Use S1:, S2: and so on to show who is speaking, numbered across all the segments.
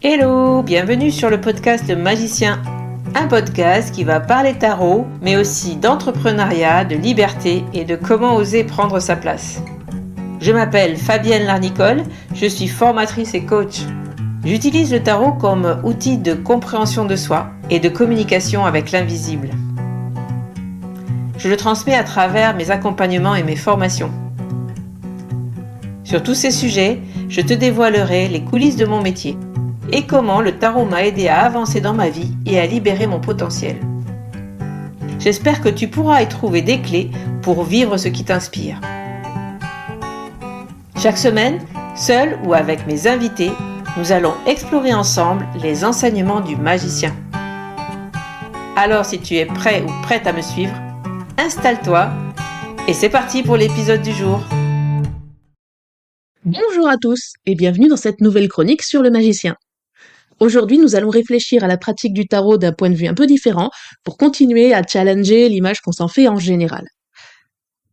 S1: Hello, bienvenue sur le podcast Magicien, un podcast qui va parler tarot, mais aussi d'entrepreneuriat, de liberté et de comment oser prendre sa place. Je m'appelle Fabienne Larnicole, je suis formatrice et coach. J'utilise le tarot comme outil de compréhension de soi et de communication avec l'invisible. Je le transmets à travers mes accompagnements et mes formations. Sur tous ces sujets, je te dévoilerai les coulisses de mon métier et comment le tarot m'a aidé à avancer dans ma vie et à libérer mon potentiel. J'espère que tu pourras y trouver des clés pour vivre ce qui t'inspire. Chaque semaine, seul ou avec mes invités, nous allons explorer ensemble les enseignements du magicien. Alors si tu es prêt ou prête à me suivre, installe-toi et c'est parti pour l'épisode du jour.
S2: Bonjour à tous et bienvenue dans cette nouvelle chronique sur le magicien. Aujourd'hui, nous allons réfléchir à la pratique du tarot d'un point de vue un peu différent pour continuer à challenger l'image qu'on s'en fait en général.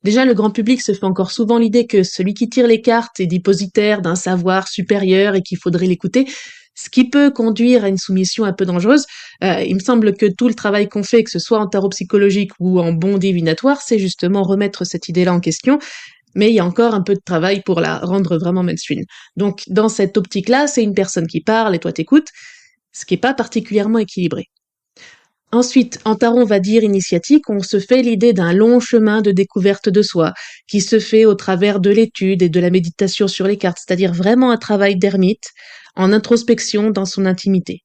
S2: Déjà, le grand public se fait encore souvent l'idée que celui qui tire les cartes est dépositaire d'un savoir supérieur et qu'il faudrait l'écouter, ce qui peut conduire à une soumission un peu dangereuse. Il me semble que tout le travail qu'on fait, que ce soit en tarot psychologique ou en bon divinatoire, c'est justement remettre cette idée-là en question. Mais il y a encore un peu de travail pour la rendre vraiment mainstream. Donc, dans cette optique-là, c'est une personne qui parle et toi t'écoutes, ce qui est pas particulièrement équilibré. Ensuite, en tarot, on va dire initiatique, on se fait l'idée d'un long chemin de découverte de soi, qui se fait au travers de l'étude et de la méditation sur les cartes, c'est-à-dire vraiment un travail d'ermite, en introspection dans son intimité.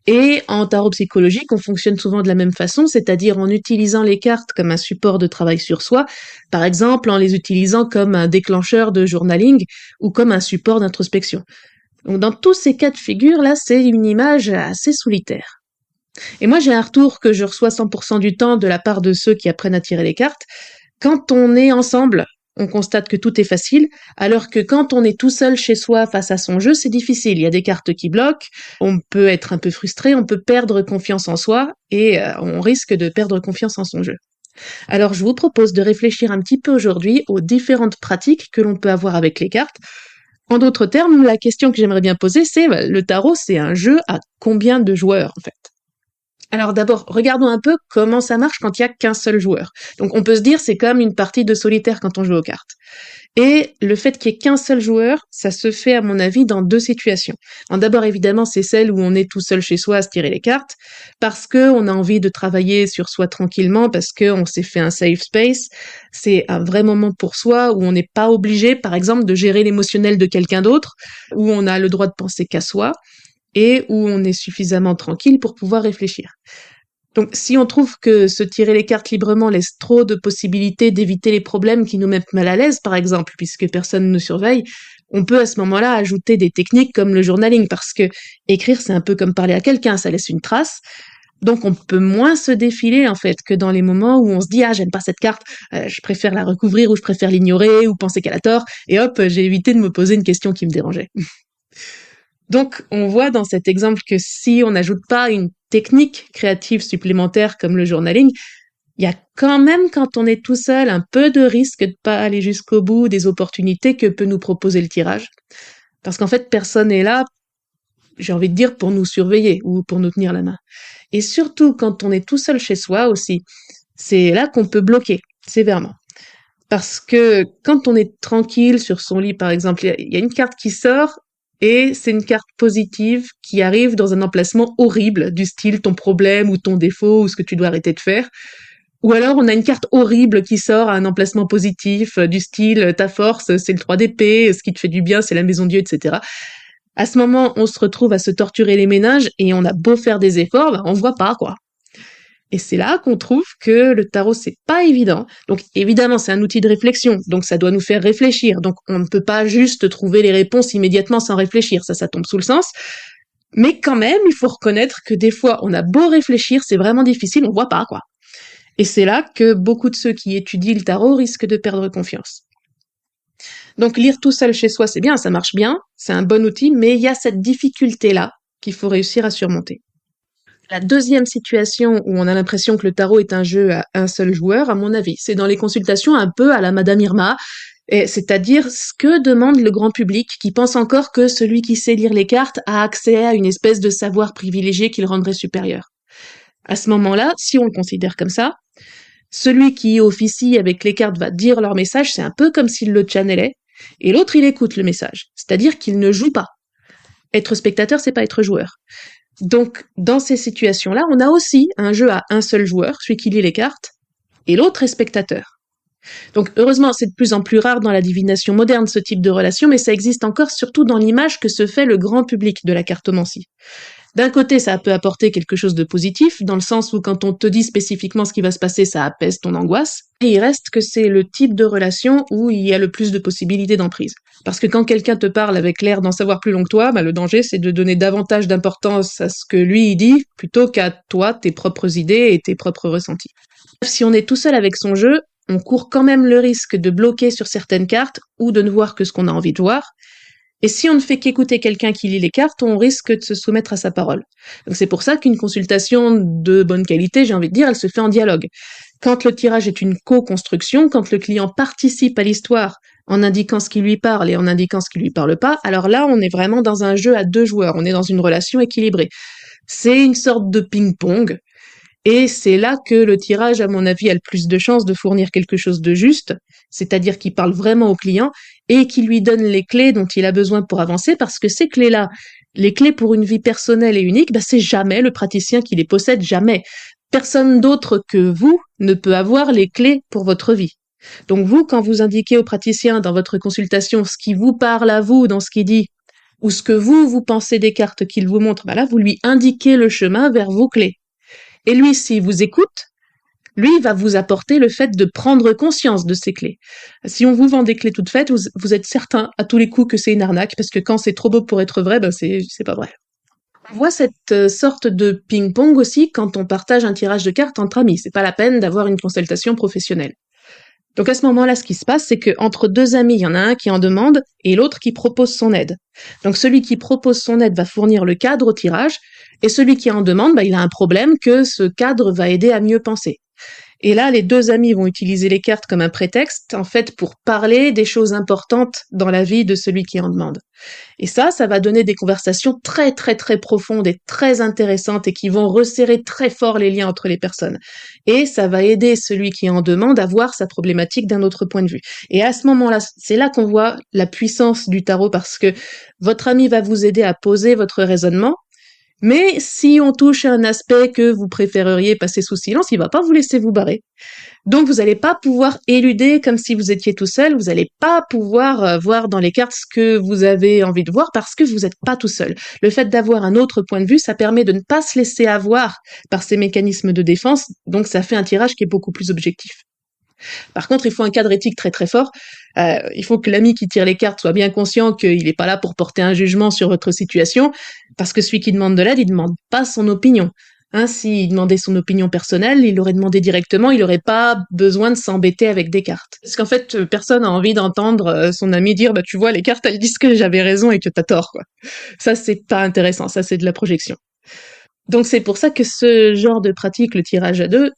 S2: Et en tarot psychologique, on fonctionne souvent de la même façon, c'est-à-dire en utilisant les cartes comme un support de travail sur soi, par exemple en les utilisant comme un déclencheur de journaling ou comme un support d'introspection. Donc dans tous ces cas de figure-là, c'est une image assez solitaire. Et moi, j'ai un retour que je reçois 100% du temps de la part de ceux qui apprennent à tirer les cartes. Quand on est ensemble, on constate que tout est facile, alors que quand on est tout seul chez soi face à son jeu, c'est difficile. Il y a des cartes qui bloquent, on peut être un peu frustré, on peut perdre confiance en soi et on risque de perdre confiance en son jeu. Alors je vous propose de réfléchir un petit peu aujourd'hui aux différentes pratiques que l'on peut avoir avec les cartes. En d'autres termes, la question que j'aimerais bien poser, c'est le tarot, c'est un jeu à combien de joueurs en fait ? Alors d'abord, regardons un peu comment ça marche quand il y a qu'un seul joueur. Donc on peut se dire c'est comme une partie de solitaire quand on joue aux cartes. Et le fait qu'il y ait qu'un seul joueur, ça se fait à mon avis dans deux situations. D'abord évidemment c'est celle où on est tout seul chez soi à se tirer les cartes, parce que on a envie de travailler sur soi tranquillement, parce que on s'est fait un safe space. C'est un vrai moment pour soi où on n'est pas obligé, par exemple, de gérer l'émotionnel de quelqu'un d'autre, où on a le droit de penser qu'à soi et où on est suffisamment tranquille pour pouvoir réfléchir. Donc, si on trouve que se tirer les cartes librement laisse trop de possibilités d'éviter les problèmes qui nous mettent mal à l'aise, par exemple, puisque personne ne nous surveille, on peut à ce moment-là ajouter des techniques comme le journaling, parce que écrire, c'est un peu comme parler à quelqu'un, ça laisse une trace. Donc, on peut moins se défiler, en fait, que dans les moments où on se dit « Ah, j'aime pas cette carte, je préfère la recouvrir ou je préfère l'ignorer ou penser qu'elle a tort. » Et hop, j'ai évité de me poser une question qui me dérangeait. Donc, on voit dans cet exemple que si on n'ajoute pas une technique créative supplémentaire comme le journaling, il y a quand même, quand on est tout seul, un peu de risque de pas aller jusqu'au bout des opportunités que peut nous proposer le tirage. Parce qu'en fait, personne n'est là, j'ai envie de dire, pour nous surveiller ou pour nous tenir la main. Et surtout, quand on est tout seul chez soi aussi, c'est là qu'on peut bloquer, sévèrement. Parce que quand on est tranquille sur son lit, par exemple, il y a une carte qui sort, et c'est une carte positive qui arrive dans un emplacement horrible, du style ton problème ou ton défaut ou ce que tu dois arrêter de faire. Ou alors on a une carte horrible qui sort à un emplacement positif, du style ta force c'est le 3 d'épée, ce qui te fait du bien c'est la maison Dieu, etc. À ce moment, on se retrouve à se torturer les méninges et on a beau faire des efforts, on voit pas quoi. Et c'est là qu'on trouve que le tarot, c'est pas évident. Donc, évidemment, c'est un outil de réflexion. Donc, ça doit nous faire réfléchir. Donc, on ne peut pas juste trouver les réponses immédiatement sans réfléchir. Ça tombe sous le sens. Mais quand même, il faut reconnaître que des fois, on a beau réfléchir, c'est vraiment difficile, on voit pas, quoi. Et c'est là que beaucoup de ceux qui étudient le tarot risquent de perdre confiance. Donc, lire tout seul chez soi, c'est bien, ça marche bien, c'est un bon outil, mais il y a cette difficulté-là qu'il faut réussir à surmonter. La deuxième situation où on a l'impression que le tarot est un jeu à un seul joueur, à mon avis, c'est dans les consultations un peu à la Madame Irma. Et c'est-à-dire ce que demande le grand public qui pense encore que celui qui sait lire les cartes a accès à une espèce de savoir privilégié qui le rendrait supérieur. À ce moment-là, si on le considère comme ça, celui qui officie avec les cartes va dire leur message, c'est un peu comme s'il le channelait, et l'autre il écoute le message, c'est-à-dire qu'il ne joue pas. Être spectateur, c'est pas être joueur. Donc, dans ces situations-là, on a aussi un jeu à un seul joueur, celui qui lit les cartes, et l'autre est spectateur. Donc, heureusement, c'est de plus en plus rare dans la divination moderne, ce type de relation, mais ça existe encore surtout dans l'image que se fait le grand public de la cartomancie. D'un côté, ça peut apporter quelque chose de positif, dans le sens où quand on te dit spécifiquement ce qui va se passer, ça apaise ton angoisse. Et il reste que c'est le type de relation où il y a le plus de possibilités d'emprise. Parce que quand quelqu'un te parle avec l'air d'en savoir plus long que toi, le danger, c'est de donner davantage d'importance à ce que lui il dit, plutôt qu'à toi, tes propres idées et tes propres ressentis. Si on est tout seul avec son jeu, on court quand même le risque de bloquer sur certaines cartes ou de ne voir que ce qu'on a envie de voir. Et si on ne fait qu'écouter quelqu'un qui lit les cartes, on risque de se soumettre à sa parole. Donc c'est pour ça qu'une consultation de bonne qualité, j'ai envie de dire, elle se fait en dialogue. Quand le tirage est une co-construction, quand le client participe à l'histoire en indiquant ce qui lui parle et en indiquant ce qui lui parle pas, alors là, on est vraiment dans un jeu à deux joueurs, on est dans une relation équilibrée. C'est une sorte de ping-pong. Et c'est là que le tirage, à mon avis, a le plus de chances de fournir quelque chose de juste, c'est-à-dire qu'il parle vraiment au client et qui lui donne les clés dont il a besoin pour avancer, parce que ces clés-là, les clés pour une vie personnelle et unique, c'est jamais le praticien qui les possède, jamais. Personne d'autre que vous ne peut avoir les clés pour votre vie. Donc vous, quand vous indiquez au praticien dans votre consultation ce qui vous parle à vous dans ce qu'il dit, ou ce que vous pensez des cartes qu'il vous montre, là, vous lui indiquez le chemin vers vos clés. Et lui, s'il vous écoute, lui, il va vous apporter le fait de prendre conscience de ces clés. Si on vous vend des clés toutes faites, vous êtes certain à tous les coups que c'est une arnaque, parce que quand c'est trop beau pour être vrai, c'est pas vrai. On voit cette sorte de ping-pong aussi quand on partage un tirage de cartes entre amis. C'est pas la peine d'avoir une consultation professionnelle. Donc à ce moment-là, ce qui se passe, c'est qu'entre deux amis, il y en a un qui en demande et l'autre qui propose son aide. Donc celui qui propose son aide va fournir le cadre au tirage, et celui qui en demande, il a un problème que ce cadre va aider à mieux penser. Et là, les deux amis vont utiliser les cartes comme un prétexte, en fait, pour parler des choses importantes dans la vie de celui qui en demande. Et ça va donner des conversations très, très, très profondes et très intéressantes et qui vont resserrer très fort les liens entre les personnes. Et ça va aider celui qui en demande à voir sa problématique d'un autre point de vue. Et à ce moment-là, c'est là qu'on voit la puissance du tarot, parce que votre ami va vous aider à poser votre raisonnement. Mais si on touche à un aspect que vous préféreriez passer sous silence, il va pas vous laisser vous barrer. Donc vous n'allez pas pouvoir éluder comme si vous étiez tout seul, vous n'allez pas pouvoir voir dans les cartes ce que vous avez envie de voir parce que vous n'êtes pas tout seul. Le fait d'avoir un autre point de vue, ça permet de ne pas se laisser avoir par ces mécanismes de défense, donc ça fait un tirage qui est beaucoup plus objectif. Par contre, il faut un cadre éthique très très fort. Il faut que l'ami qui tire les cartes soit bien conscient qu'il n'est pas là pour porter un jugement sur votre situation, parce que celui qui demande de l'aide, il demande pas son opinion. S'il demandait son opinion personnelle, il l'aurait demandé directement, il n'aurait pas besoin de s'embêter avec des cartes. Parce qu'en fait, personne n'a envie d'entendre son ami dire « tu vois, les cartes, elles disent que j'avais raison et que t'as tort, quoi ». Ça, c'est pas intéressant, ça, c'est de la projection. Donc c'est pour ça que ce genre de pratique, le tirage à deux,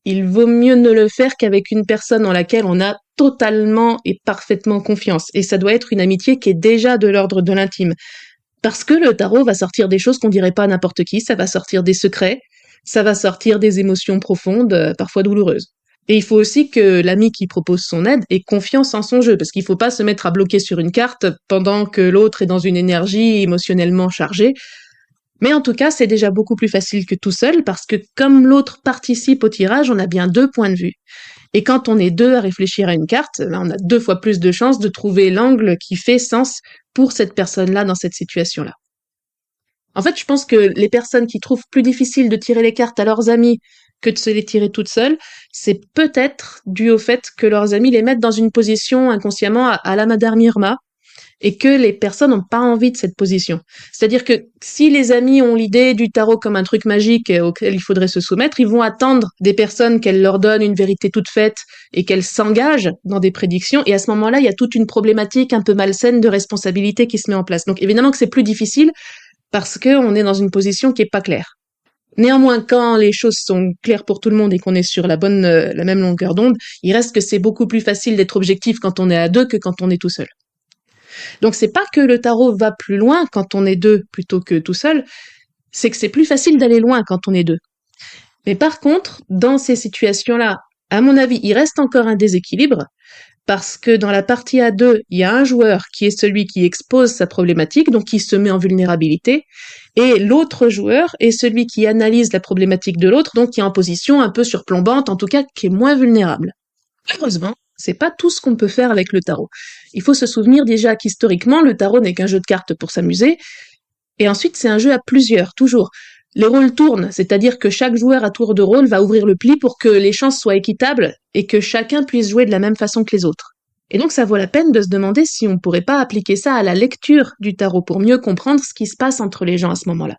S2: il vaut mieux ne le faire qu'avec une personne en laquelle on a totalement et parfaitement confiance. Et ça doit être une amitié qui est déjà de l'ordre de l'intime. Parce que le tarot va sortir des choses qu'on dirait pas à n'importe qui, ça va sortir des secrets, ça va sortir des émotions profondes, parfois douloureuses. Et il faut aussi que l'ami qui propose son aide ait confiance en son jeu, parce qu'il faut pas se mettre à bloquer sur une carte pendant que l'autre est dans une énergie émotionnellement chargée. Mais en tout cas, c'est déjà beaucoup plus facile que tout seul, parce que comme l'autre participe au tirage, on a bien deux points de vue. Et quand on est deux à réfléchir à une carte, on a 2 fois plus de chances de trouver l'angle qui fait sens pour cette personne-là dans cette situation-là. En fait, je pense que les personnes qui trouvent plus difficile de tirer les cartes à leurs amis que de se les tirer toutes seules, c'est peut-être dû au fait que leurs amis les mettent dans une position inconsciemment à la Madame Irma, et que les personnes n'ont pas envie de cette position. C'est-à-dire que si les amis ont l'idée du tarot comme un truc magique auquel il faudrait se soumettre, ils vont attendre des personnes qu'elles leur donnent une vérité toute faite et qu'elles s'engagent dans des prédictions, et à ce moment-là, il y a toute une problématique un peu malsaine de responsabilité qui se met en place. Donc évidemment que c'est plus difficile parce qu'on est dans une position qui est pas claire. Néanmoins, quand les choses sont claires pour tout le monde et qu'on est sur la même longueur d'onde, il reste que c'est beaucoup plus facile d'être objectif quand on est à deux que quand on est tout seul. Donc c'est pas que le tarot va plus loin quand on est deux plutôt que tout seul, c'est que c'est plus facile d'aller loin quand on est deux. Mais par contre, dans ces situations-là, à mon avis, il reste encore un déséquilibre, parce que dans la partie à deux, il y a un joueur qui est celui qui expose sa problématique, donc qui se met en vulnérabilité, et l'autre joueur est celui qui analyse la problématique de l'autre, donc qui est en position un peu surplombante, en tout cas qui est moins vulnérable. Heureusement, c'est pas tout ce qu'on peut faire avec le tarot. Il faut se souvenir déjà qu'historiquement, le tarot n'est qu'un jeu de cartes pour s'amuser, et ensuite c'est un jeu à plusieurs, toujours. Les rôles tournent, c'est-à-dire que chaque joueur à tour de rôle va ouvrir le pli pour que les chances soient équitables et que chacun puisse jouer de la même façon que les autres. Et donc ça vaut la peine de se demander si on pourrait pas appliquer ça à la lecture du tarot pour mieux comprendre ce qui se passe entre les gens à ce moment-là.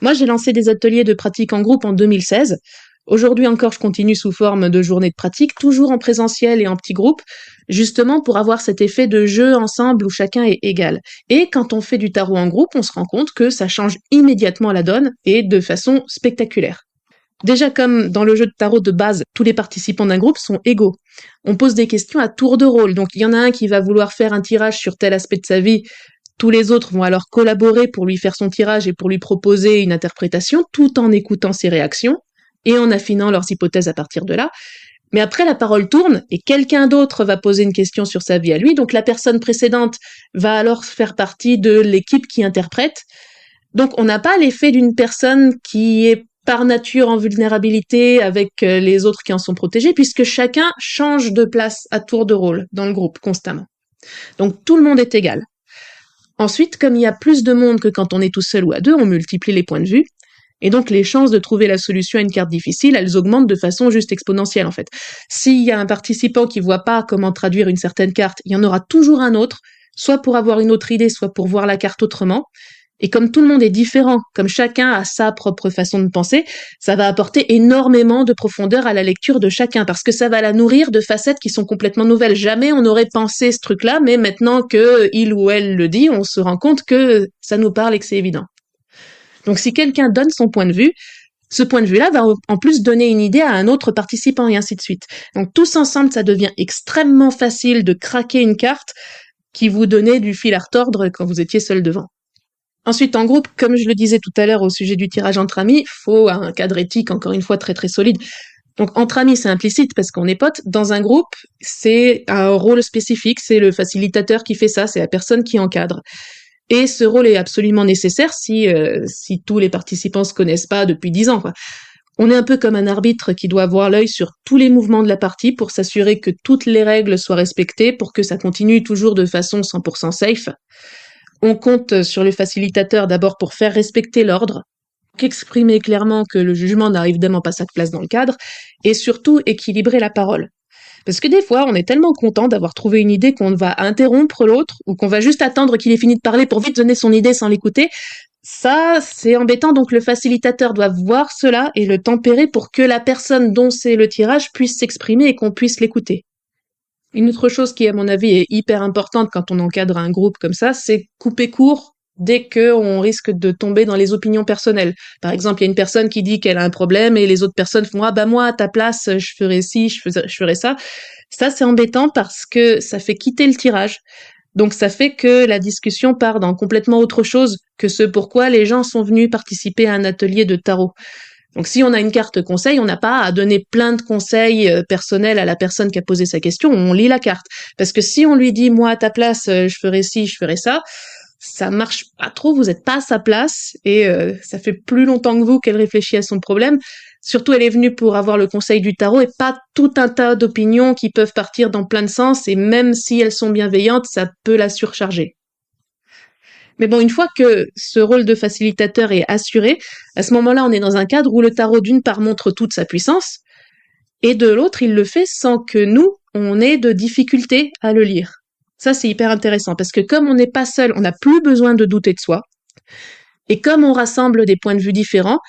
S2: Moi, j'ai lancé des ateliers de pratique en groupe en 2016. Aujourd'hui encore, je continue sous forme de journées de pratique, toujours en présentiel et en petits groupes, justement pour avoir cet effet de jeu ensemble où chacun est égal. Et quand on fait du tarot en groupe, on se rend compte que ça change immédiatement la donne et de façon spectaculaire. Déjà, comme dans le jeu de tarot de base, tous les participants d'un groupe sont égaux. On pose des questions à tour de rôle. Donc, il y en a un qui va vouloir faire un tirage sur tel aspect de sa vie. Tous les autres vont alors collaborer pour lui faire son tirage et pour lui proposer une interprétation, tout en écoutant ses réactions et en affinant leurs hypothèses à partir de là. Mais après, la parole tourne et quelqu'un d'autre va poser une question sur sa vie à lui. Donc, la personne précédente va alors faire partie de l'équipe qui interprète. Donc, on n'a pas l'effet d'une personne qui est par nature en vulnérabilité avec les autres qui en sont protégés, puisque chacun change de place à tour de rôle dans le groupe constamment. Donc tout le monde est égal. Ensuite, comme il y a plus de monde que quand on est tout seul ou à deux, on multiplie les points de vue, et donc les chances de trouver la solution à une carte difficile, elles augmentent de façon juste exponentielle en fait. S'il y a un participant qui voit pas comment traduire une certaine carte, il y en aura toujours un autre, soit pour avoir une autre idée, soit pour voir la carte autrement. Et comme tout le monde est différent, comme chacun a sa propre façon de penser, ça va apporter énormément de profondeur à la lecture de chacun, parce que ça va la nourrir de facettes qui sont complètement nouvelles. Jamais on n'aurait pensé ce truc-là, mais maintenant que il ou elle le dit, on se rend compte que ça nous parle et que c'est évident. Donc si quelqu'un donne son point de vue, ce point de vue-là va en plus donner une idée à un autre participant et ainsi de suite. Donc tous ensemble, ça devient extrêmement facile de craquer une carte qui vous donnait du fil à retordre quand vous étiez seul devant. Ensuite, en groupe, comme je le disais tout à l'heure au sujet du tirage entre amis, faut un cadre éthique, encore une fois, très très solide. Donc, entre amis, c'est implicite parce qu'on est potes. Dans un groupe, c'est un rôle spécifique, c'est le facilitateur qui fait ça, c'est la personne qui encadre. Et ce rôle est absolument nécessaire si tous les participants se connaissent pas depuis 10 ans, quoi. On est un peu comme un arbitre qui doit avoir l'œil sur tous les mouvements de la partie pour s'assurer que toutes les règles soient respectées pour que ça continue toujours de façon 100% safe. On compte sur le facilitateur d'abord pour faire respecter l'ordre, exprimer clairement que le jugement n'arrive évidemment pas sa place dans le cadre, et surtout équilibrer la parole. Parce que des fois, on est tellement content d'avoir trouvé une idée qu'on va interrompre l'autre, ou qu'on va juste attendre qu'il ait fini de parler pour vite donner son idée sans l'écouter. Ça, c'est embêtant, donc le facilitateur doit voir cela et le tempérer pour que la personne dont c'est le tirage puisse s'exprimer et qu'on puisse l'écouter. Une autre chose qui, à mon avis, est hyper importante quand on encadre un groupe comme ça, c'est couper court dès qu'on risque de tomber dans les opinions personnelles. Par exemple, il y a une personne qui dit qu'elle a un problème et les autres personnes font « Ah bah moi, à ta place, je ferais ci, je ferais ça ». Ça, c'est embêtant parce que ça fait quitter le tirage. Donc ça fait que la discussion part dans complètement autre chose que ce pourquoi les gens sont venus participer à un atelier de tarot. Donc si on a une carte conseil, on n'a pas à donner plein de conseils personnels à la personne qui a posé sa question, on lit la carte. Parce que si on lui dit « moi à ta place, je ferais ci, je ferais ça », ça marche pas trop, vous êtes pas à sa place et ça fait plus longtemps que vous qu'elle réfléchit à son problème. Surtout, elle est venue pour avoir le conseil du tarot et pas tout un tas d'opinions qui peuvent partir dans plein de sens et même si elles sont bienveillantes, ça peut la surcharger. Mais bon, une fois que ce rôle de facilitateur est assuré, à ce moment-là, on est dans un cadre où le tarot, d'une part, montre toute sa puissance, et de l'autre, il le fait sans que nous, on ait de difficulté à le lire. Ça, c'est hyper intéressant, parce que comme on n'est pas seul, on n'a plus besoin de douter de soi, et comme on rassemble des points de vue différents,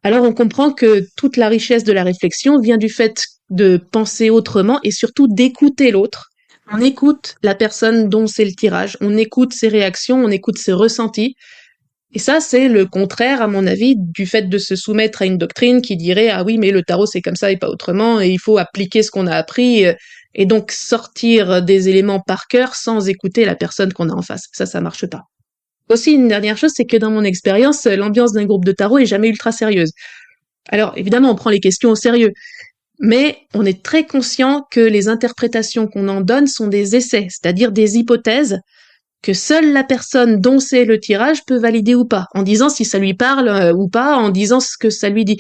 S2: alors on comprend que toute la richesse de la réflexion vient du fait de penser autrement, et surtout d'écouter l'autre. On écoute la personne dont c'est le tirage, on écoute ses réactions, on écoute ses ressentis, Et ça, c'est le contraire, à mon avis, du fait de se soumettre à une doctrine qui dirait « Ah oui, mais le tarot, c'est comme ça et pas autrement, et il faut appliquer ce qu'on a appris, et donc sortir des éléments par cœur sans écouter la personne qu'on a en face. » Ça marche pas. Aussi, une dernière chose, c'est que dans mon expérience, l'ambiance d'un groupe de tarot est jamais ultra sérieuse. Alors, évidemment, on prend les questions au sérieux, mais on est très conscient que les interprétations qu'on en donne sont des essais, c'est-à-dire des hypothèses que seule la personne dont c'est le tirage peut valider ou pas, en disant si ça lui parle ou pas, en disant ce que ça lui dit.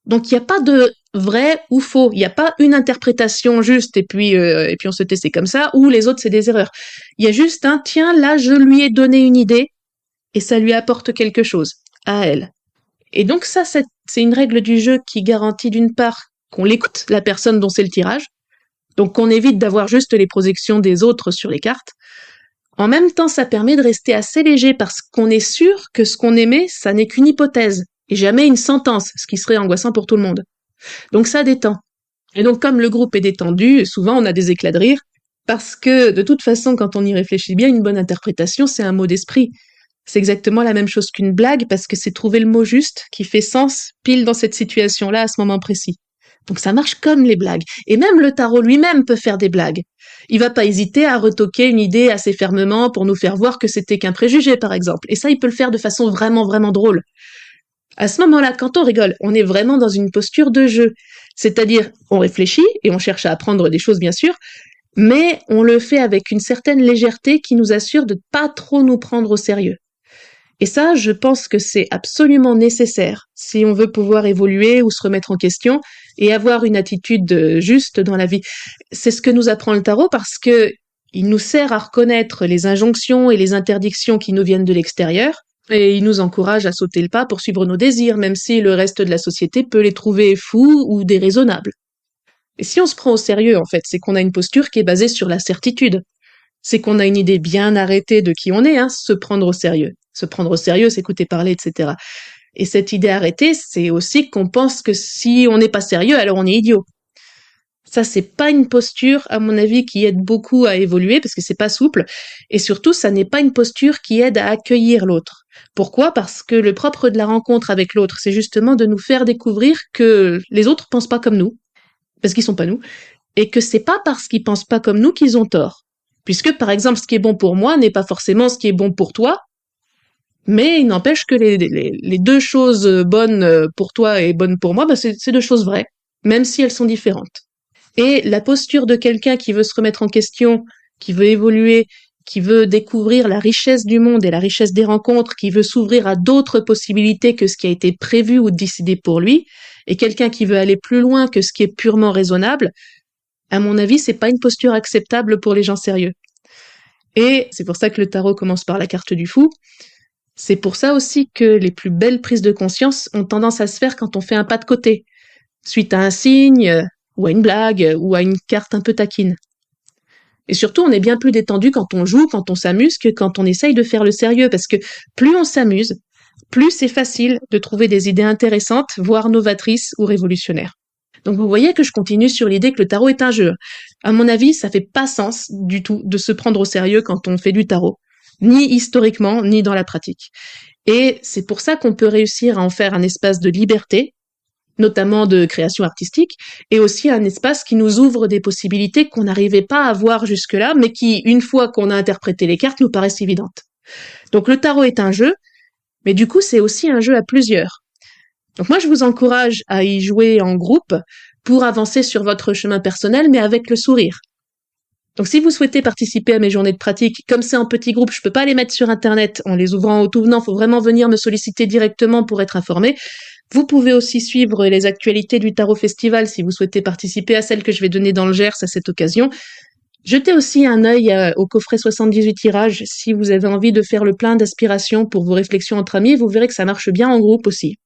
S2: Donc il n'y a pas de vrai ou faux, il n'y a pas une interprétation juste et puis on se tait, c'est comme ça, ou les autres c'est des erreurs. Il y a juste un tiens, là je lui ai donné une idée et ça lui apporte quelque chose à elle. Et donc ça c'est une règle du jeu qui garantit d'une part qu'on l'écoute, la personne dont c'est le tirage, donc qu'on évite d'avoir juste les projections des autres sur les cartes. En même temps, ça permet de rester assez léger parce qu'on est sûr que ce qu'on émet, ça n'est qu'une hypothèse et jamais une sentence, ce qui serait angoissant pour tout le monde. Donc ça détend. Et donc comme le groupe est détendu, souvent on a des éclats de rire parce que de toute façon, quand on y réfléchit bien, une bonne interprétation, c'est un mot d'esprit. C'est exactement la même chose qu'une blague parce que c'est trouver le mot juste qui fait sens pile dans cette situation-là à ce moment précis. Donc ça marche comme les blagues. Et même le tarot lui-même peut faire des blagues. Il va pas hésiter à retoquer une idée assez fermement pour nous faire voir que c'était qu'un préjugé, par exemple. Et ça, il peut le faire de façon vraiment, vraiment drôle. À ce moment-là, quand on rigole, on est vraiment dans une posture de jeu. C'est-à-dire, on réfléchit et on cherche à apprendre des choses, bien sûr, mais on le fait avec une certaine légèreté qui nous assure de pas trop nous prendre au sérieux. Et ça, je pense que c'est absolument nécessaire si on veut pouvoir évoluer ou se remettre en question et avoir une attitude juste dans la vie. C'est ce que nous apprend le tarot parce que il nous sert à reconnaître les injonctions et les interdictions qui nous viennent de l'extérieur et il nous encourage à sauter le pas pour suivre nos désirs, même si le reste de la société peut les trouver fous ou déraisonnables. Et si on se prend au sérieux, en fait, c'est qu'on a une posture qui est basée sur la certitude. C'est qu'on a une idée bien arrêtée de qui on est, se prendre au sérieux. Se prendre au sérieux, s'écouter parler, etc. Et cette idée arrêtée, c'est aussi qu'on pense que si on n'est pas sérieux, alors on est idiot. Ça, c'est pas une posture, à mon avis, qui aide beaucoup à évoluer, parce que c'est pas souple. Et surtout, ça n'est pas une posture qui aide à accueillir l'autre. Pourquoi ? Parce que le propre de la rencontre avec l'autre, c'est justement de nous faire découvrir que les autres pensent pas comme nous, parce qu'ils sont pas nous, et que c'est pas parce qu'ils pensent pas comme nous qu'ils ont tort. Puisque, par exemple, ce qui est bon pour moi n'est pas forcément ce qui est bon pour toi, mais il n'empêche que les deux choses bonnes pour toi et bonnes pour moi, c'est deux choses vraies, même si elles sont différentes. Et la posture de quelqu'un qui veut se remettre en question, qui veut évoluer, qui veut découvrir la richesse du monde et la richesse des rencontres, qui veut s'ouvrir à d'autres possibilités que ce qui a été prévu ou décidé pour lui, et quelqu'un qui veut aller plus loin que ce qui est purement raisonnable, à mon avis, c'est pas une posture acceptable pour les gens sérieux. Et c'est pour ça que le tarot commence par la carte du fou. C'est pour ça aussi que les plus belles prises de conscience ont tendance à se faire quand on fait un pas de côté, suite à un signe, ou à une blague, ou à une carte un peu taquine. Et surtout, on est bien plus détendu quand on joue, quand on s'amuse, que quand on essaye de faire le sérieux, parce que plus on s'amuse, plus c'est facile de trouver des idées intéressantes, voire novatrices ou révolutionnaires. Donc vous voyez que je continue sur l'idée que le tarot est un jeu. À mon avis, ça fait pas sens du tout de se prendre au sérieux quand on fait du tarot, ni historiquement, ni dans la pratique. Et c'est pour ça qu'on peut réussir à en faire un espace de liberté, notamment de création artistique, et aussi un espace qui nous ouvre des possibilités qu'on n'arrivait pas à voir jusque-là, mais qui, une fois qu'on a interprété les cartes, nous paraissent évidentes. Donc le tarot est un jeu, mais du coup c'est aussi un jeu à plusieurs. Donc moi, je vous encourage à y jouer en groupe pour avancer sur votre chemin personnel, mais avec le sourire. Donc si vous souhaitez participer à mes journées de pratique, comme c'est en petit groupe, je peux pas les mettre sur Internet en les ouvrant au tout venant, faut vraiment venir me solliciter directement pour être informé. Vous pouvez aussi suivre les actualités du Tarot Festival si vous souhaitez participer à celle que je vais donner dans le Gers à cette occasion. Jetez aussi un œil au coffret 78 tirages si vous avez envie de faire le plein d'aspiration pour vos réflexions entre amis, vous verrez que ça marche bien en groupe aussi.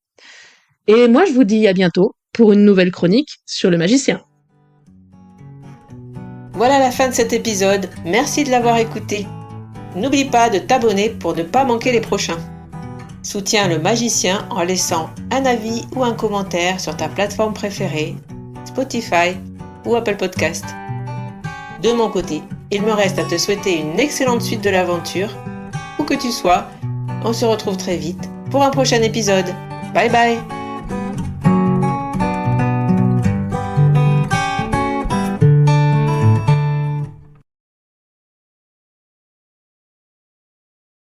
S2: Et moi, je vous dis à bientôt pour une nouvelle chronique sur le magicien.
S1: Voilà la fin de cet épisode. Merci de l'avoir écouté. N'oublie pas de t'abonner pour ne pas manquer les prochains. Soutiens le magicien en laissant un avis ou un commentaire sur ta plateforme préférée, Spotify ou Apple Podcast. De mon côté, il me reste à te souhaiter une excellente suite de l'aventure, où que tu sois, on se retrouve très vite pour un prochain épisode. Bye bye!